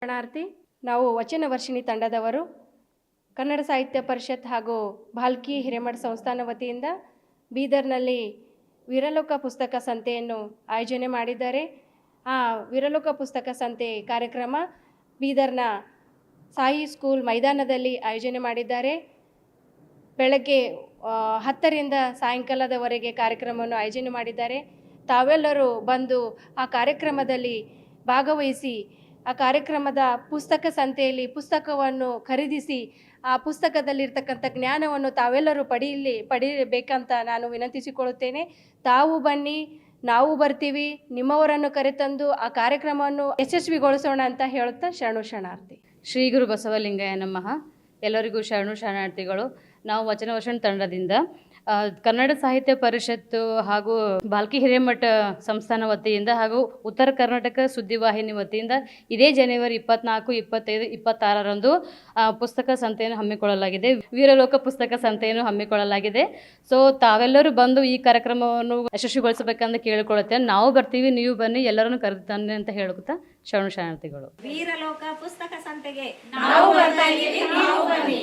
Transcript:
ಶರಣಾರ್ಥಿ. ನಾವು ವಚನ ವರ್ಷಿಣಿ ತಂಡದವರು ಕನ್ನಡ ಸಾಹಿತ್ಯ ಪರಿಷತ್ ಹಾಗೂ ಭಾಲ್ಕಿ ಹಿರೇಮಠ ಸಂಸ್ಥಾನ ವತಿಯಿಂದ ಬೀದರ್ನಲ್ಲಿ ವೀರಲೋಕ ಪುಸ್ತಕ ಸಂತೆಯನ್ನು ಆಯೋಜನೆ ಮಾಡಿದ್ದಾರೆ. ಆ ವೀರಲೋಕ ಪುಸ್ತಕ ಸಂತೆ ಕಾರ್ಯಕ್ರಮ ಬೀದರ್ನ ಸಾಯಿ ಸ್ಕೂಲ್ ಮೈದಾನದಲ್ಲಿ ಆಯೋಜನೆ ಮಾಡಿದ್ದಾರೆ. ಬೆಳಗ್ಗೆ 10ರಿಂದ ಸಾಯಂಕಾಲದವರೆಗೆ ಕಾರ್ಯಕ್ರಮವನ್ನು ಆಯೋಜನೆ ಮಾಡಿದ್ದಾರೆ. ತಾವೆಲ್ಲರೂ ಬಂದು ಆ ಕಾರ್ಯಕ್ರಮದಲ್ಲಿ ಭಾಗವಹಿಸಿ ಆ ಕಾರ್ಯಕ್ರಮದ ಪುಸ್ತಕ ಸಂತೆಯಲ್ಲಿ ಪುಸ್ತಕವನ್ನು ಖರೀದಿಸಿ ಆ ಪುಸ್ತಕದಲ್ಲಿರ್ತಕ್ಕಂಥ ಜ್ಞಾನವನ್ನು ತಾವೆಲ್ಲರೂ ಪಡೀಬೇಕಂತ ನಾನು ವಿನಂತಿಸಿಕೊಳ್ಳುತ್ತೇನೆ. ತಾವು ಬನ್ನಿ, ನಾವು ಬರ್ತೀವಿ, ನಿಮ್ಮವರನ್ನು ಕರೆತಂದು ಆ ಕಾರ್ಯಕ್ರಮವನ್ನು ಯಶಸ್ವಿಗೊಳಿಸೋಣ ಅಂತ ಹೇಳುತ್ತಾ ಶರಣಾರ್ಥಿ. ಶ್ರೀ ಗುರು ಬಸವಲಿಂಗಯ್ಯ ನಮಃ. ಎಲ್ಲರಿಗೂ ಶರಣಾರ್ಥಿಗಳು. ನಾವು ವಚನ ವರ್ಷಣ ತಂಡದಿಂದ ಕನ್ನಡ ಸಾಹಿತ್ಯ ಪರಿಷತ್ತು ಹಾಗೂ ಭಾಲ್ಕಿ ಹಿರೇಮಠ ಸಂಸ್ಥಾನ ವತಿಯಿಂದ ಹಾಗೂ ಉತ್ತರ ಕರ್ನಾಟಕ ಸುದ್ದಿವಾಹಿನಿ ವತಿಯಿಂದ ಇದೇ ಜನವರಿ 24, 25, 26ರಂದು ಪುಸ್ತಕ ಸಂತೆಯನ್ನು ಹಮ್ಮಿಕೊಳ್ಳಲಾಗಿದೆ. ವೀರಲೋಕ ಪುಸ್ತಕ ಸಂತೆಯನ್ನು ಹಮ್ಮಿಕೊಳ್ಳಲಾಗಿದೆ. ಸೊ ತಾವೆಲ್ಲರೂ ಬಂದು ಈ ಕಾರ್ಯಕ್ರಮವನ್ನು ಯಶಸ್ವಿಗೊಳಿಸಬೇಕಂತ ಕೇಳಿಕೊಳ್ಳುತ್ತೇನೆ. ನಾವು ಬರ್ತೀವಿ, ನೀವು ಬನ್ನಿ, ಎಲ್ಲರನ್ನು ಕರೆದುತಾನೆ ಅಂತ ಹೇಳುತ್ತಾ ಶರಣಾರ್ಥಿಗಳು. ವೀರಲೋಕ ಪುಸ್ತಕ ಸಂತೆಗೆ ನಾವು ಬರ್ತಾ ಇದ್ದೀವಿ, ನೀವು ಬನ್ನಿ.